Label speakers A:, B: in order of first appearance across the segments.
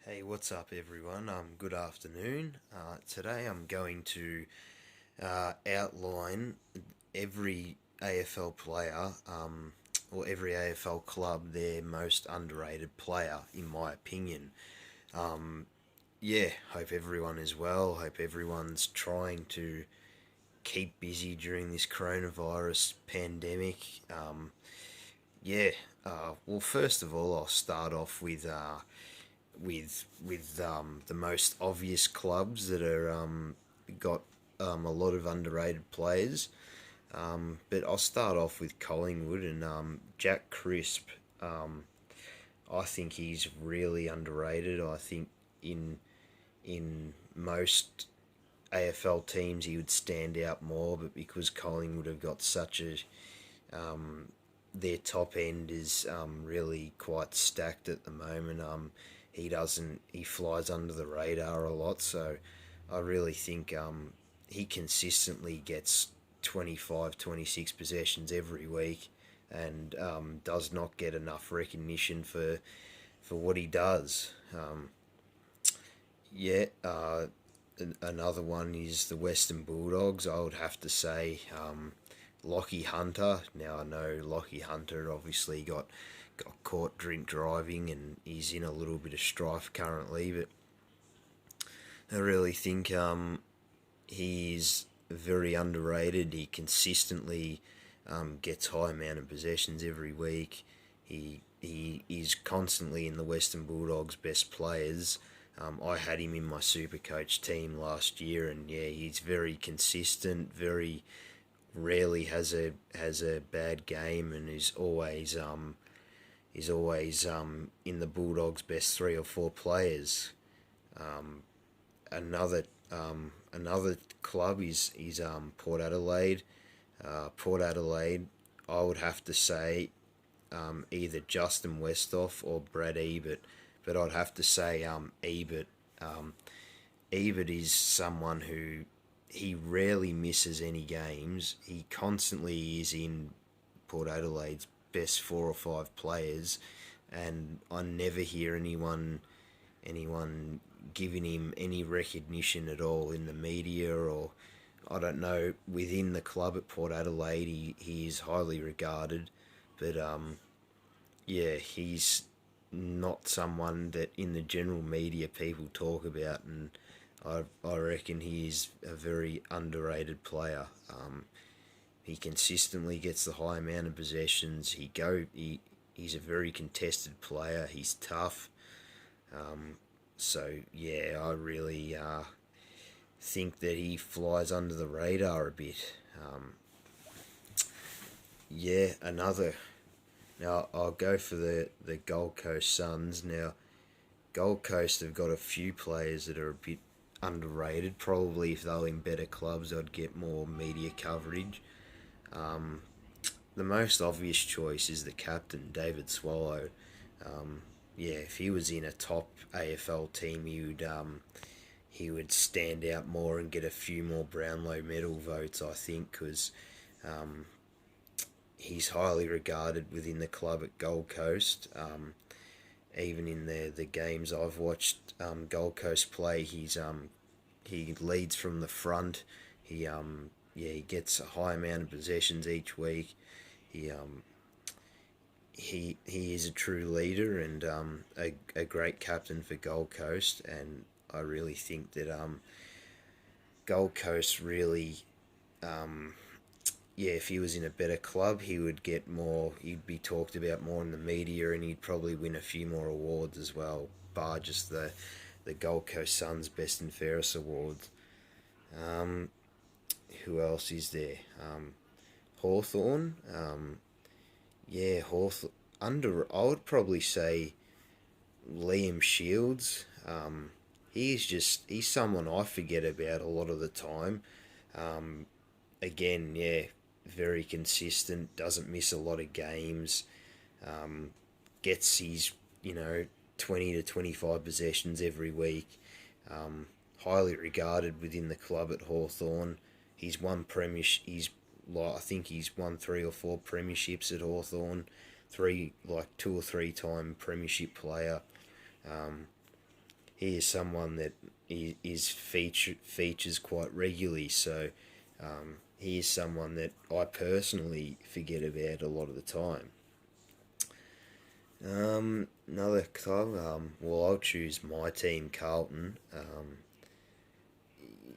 A: Hey, what's up, everyone? Good afternoon. Today I'm going to outline every AFL player, or every AFL club, their most underrated player, in my opinion. Yeah, hope everyone is well. Hope everyone's trying to keep busy during this coronavirus pandemic. Yeah, well, first of all, I'll start off with the most obvious clubs that are got a lot of underrated players. But I'll start off with Collingwood and Jack Crisp. I think he's really underrated. I think in in most AFL teams he would stand out more, but because Collingwood have got such a their top end is really quite stacked at the moment. He flies under the radar a lot, so I really think he consistently gets 25, 26 possessions every week, and does not get enough recognition for what he does. Yeah, another one is the Western Bulldogs. I would have to say Lockie Hunter. Now I know Lockie Hunter obviously got caught drink driving and he's in a little bit of strife currently, but I really think he's very underrated. He consistently gets high amount of possessions every week. He is constantly in the Western Bulldogs' best players. I had him in my super coach team last year, and yeah, he's very consistent. Very rarely has a bad game, and is always in the Bulldogs' best three or four players. Another club is Port Adelaide. Port Adelaide, I would have to say either Justin Westhoff or Brad Ebert, but I'd have to say Ebert. Ebert is someone who he rarely misses any games. He constantly is in Port Adelaide's best four or five players, and I never hear anyone giving him any recognition at all in the media, or I don't know, within the club at Port Adelaide. He is highly regarded, but yeah, he's not someone that in the general media people talk about, and I reckon he is a very underrated player. He consistently gets the high amount of possessions. He's a very contested player. He's tough. So yeah, I really think that he flies under the radar a bit. Yeah, another. Now I'll go for the Gold Coast Suns. Now Gold Coast have got a few players that are a bit underrated. Probably if they were in better clubs, I'd get more media coverage. The most obvious choice is the captain, David Swallow. Yeah, if he was in a top AFL team, he would stand out more and get a few more Brownlow medal votes, I think, because he's highly regarded within the club at Gold Coast. Even in the games I've watched Gold Coast play, he leads from the front. He gets a high amount of possessions each week. He um, he is a true leader and a great captain for Gold Coast, and I really think that Gold Coast really, yeah, if he was in a better club, he would get more. He'd be talked about more in the media, and he'd probably win a few more awards as well, bar just the Gold Coast Suns Best and Fairest awards. Who else is there? Hawthorn. Yeah, Hawthorn. I would probably say Liam Shields. He's someone I forget about a lot of the time. Again, yeah, very consistent. Doesn't miss a lot of games. Gets his 20 to 25 possessions every week. Highly regarded within the club at Hawthorn. He's won premiership. I think he's won three or four premierships at Hawthorn. Two or three time premiership player. he is someone that features quite regularly. So he is someone that I personally forget about a lot of the time. Another club. Well, I'll choose my team, Carlton.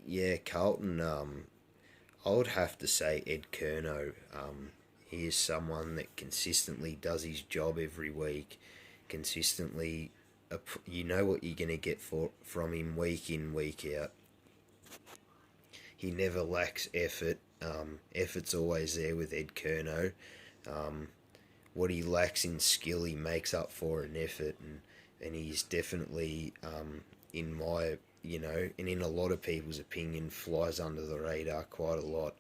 A: Yeah, Carlton. I would have to say Ed Kerno. He is someone that consistently does his job every week. Consistently, you know what you're gonna get from him week in, week out. He never lacks effort. Effort's always there with Ed Kerno. Um, what he lacks in skill, he makes up for in effort, and he's definitely, in my, and in a lot of people's opinion, flies under the radar quite a lot.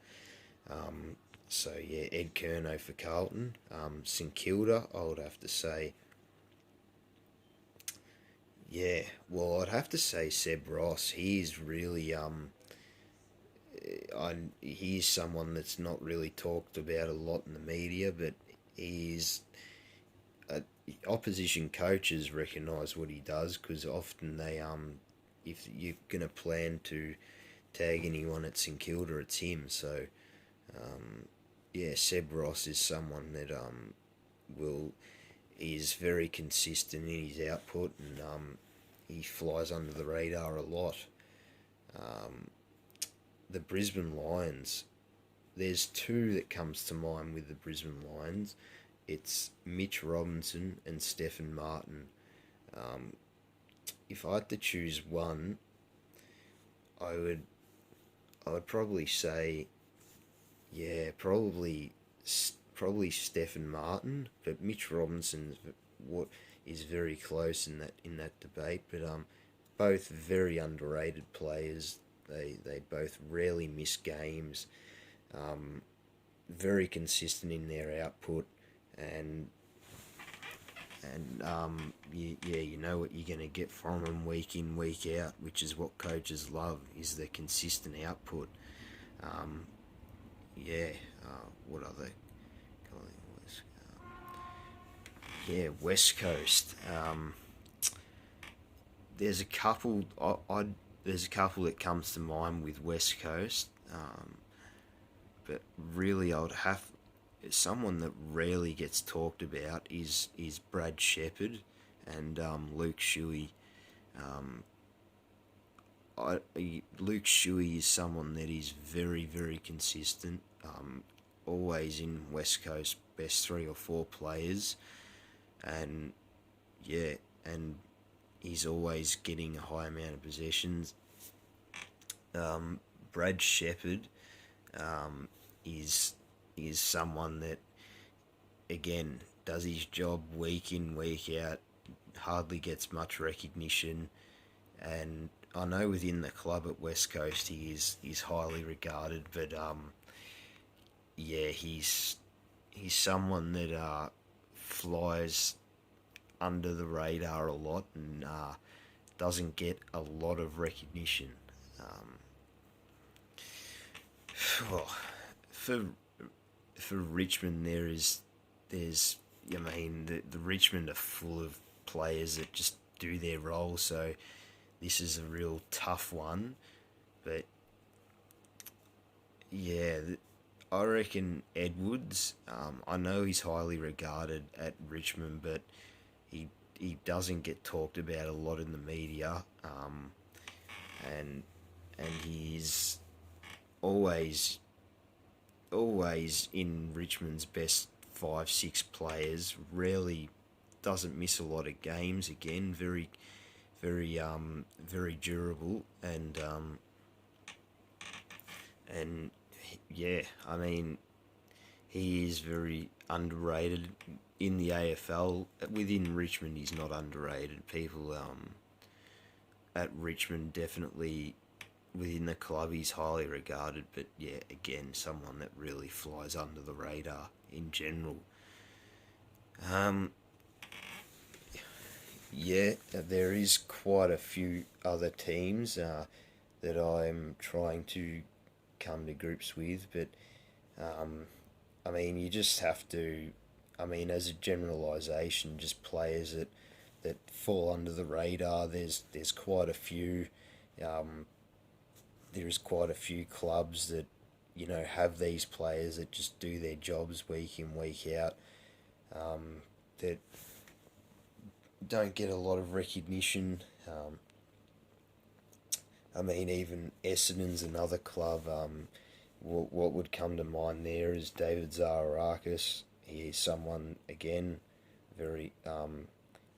A: So yeah, Ed Kerno for Carlton. St Kilda, I would have to say, yeah, well, I'd have to say Seb Ross. He is really, he's someone that's not really talked about a lot in the media, but he's opposition coaches recognise what he does, because often if you're gonna plan to tag anyone at St Kilda, it's him. So yeah, Seb Ross is someone that will is very consistent in his output, and he flies under the radar a lot. The Brisbane Lions, there's two that comes to mind with the Brisbane Lions. It's Mitch Robinson and Stephen Martin. If I had to choose one, I would I would probably say, yeah, probably Stephen Martin, but Mitch Robinson what is very close in that debate. But both very underrated players. They both rarely miss games. Very consistent in their output, and yeah, you know what you're going to get from them week in, week out, which is what coaches love, is the consistent output. Um, yeah, what other? Yeah, West Coast. There's a couple. There's a couple that comes to mind with West Coast, but really, I would have someone that rarely gets talked about is Brad Shepherd and Luke Shuey. Um, Luke Shuey is someone that is very consistent. Always in West Coast best three or four players, and yeah, and he's always getting a high amount of possessions. Brad Shepherd um, is is someone that again does his job week in, week out, hardly gets much recognition, and I know within the club at West Coast he's highly regarded, but yeah, he's someone that flies under the radar a lot, and doesn't get a lot of recognition. Um, for for Richmond, there's I mean the Richmond are full of players that just do their role, so this is a real tough one. But yeah, I reckon Edwards. I know he's highly regarded at Richmond, but he he doesn't get talked about a lot in the media. And he's always always in Richmond's best 5 6 players. Rarely doesn't miss a lot of games. Again, very durable, and yeah, I mean he is very underrated in the AFL. Within Richmond, he's not underrated. People at Richmond definitely within the club he's highly regarded, but yeah, again, someone that really flies under the radar in general. Um, yeah, there is quite a few other teams that I'm trying to come to grips with, but um, I mean, you just have to. I mean, as a generalisation, just players that that fall under the radar. There's quite a few. Um, there's quite a few clubs that have these players that just do their jobs week in week out. That don't get a lot of recognition. I mean, even Essendon's another club. What would come to mind there is David Zaharakis. He is someone, again, very.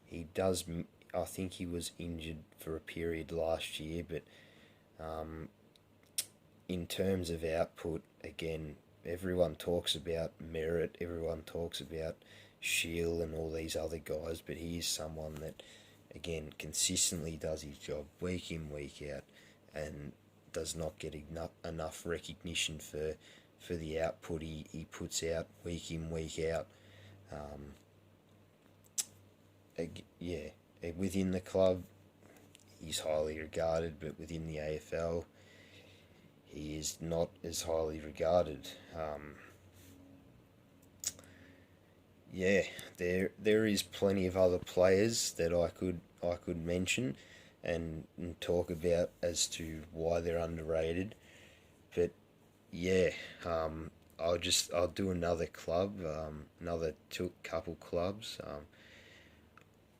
A: He does. I think he was injured for a period last year, but in terms of output, again, everyone talks about Merritt, everyone talks about Shield and all these other guys, but he is someone that, again, consistently does his job week in, week out, and does not get enough recognition for the output he puts out week in, week out. Yeah, within the club, he's highly regarded, but within the AFL, he is not as highly regarded. Yeah, there is plenty of other players that I could mention and talk about as to why they're underrated, but yeah, I'll do another club, another couple clubs.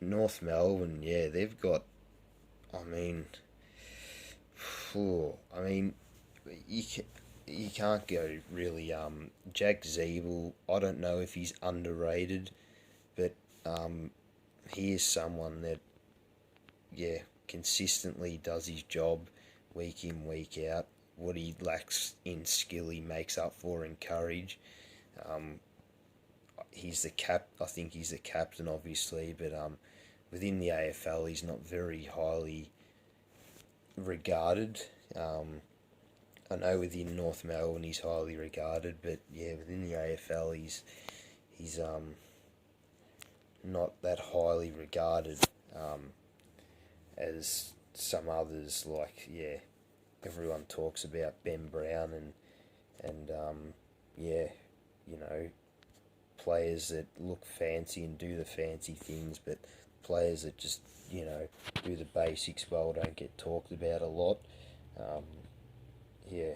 A: North Melbourne, yeah, they've got. I mean, I mean, you can't go really. Jack Zeeble, I don't know if he's underrated, but he is someone that, yeah, consistently does his job week in, week out. What he lacks in skill, he makes up for in courage. He's the cap. I think he's the captain, obviously, but within the AFL, he's not very highly regarded. I know within North Melbourne he's highly regarded, but yeah, within the AFL he's not that highly regarded as some others. Like, yeah, everyone talks about Ben Brown and yeah, you know, players that look fancy and do the fancy things, but players that just, do the basics well don't get talked about a lot. Yeah.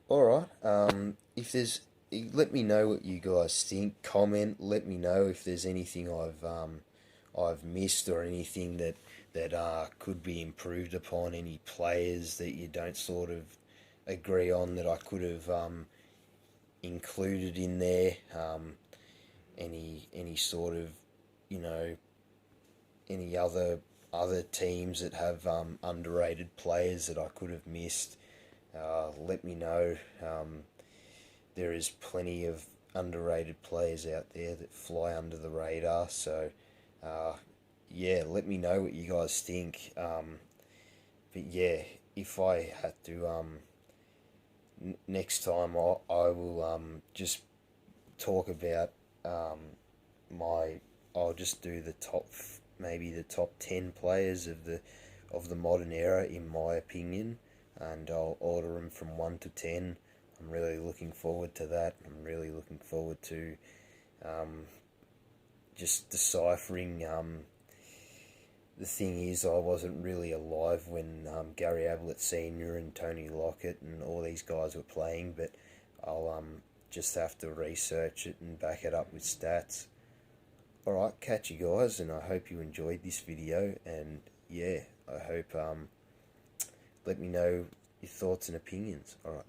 A: All right. If there's, let me know what you guys think. Comment. Let me know if there's anything I've missed or anything that could be improved upon. Any players that you don't sort of agree on that I could have included in there. Any sort of, you know, any other teams that have underrated players that I could have missed. Let me know. There is plenty of underrated players out there that fly under the radar. So, yeah, let me know what you guys think. But yeah, if I had to, next time I will just talk about my. I'll just do the maybe the top 10 players of the modern era in my opinion, and I'll order them from 1 to 10. I'm really looking forward to that. I'm really looking forward to just deciphering. The thing is, I wasn't really alive when Gary Ablett Sr. and Tony Lockett and all these guys were playing, but I'll just have to research it and back it up with stats. Alright, catch you guys, and I hope you enjoyed this video, and yeah, I hope, let me know your thoughts and opinions. Alright.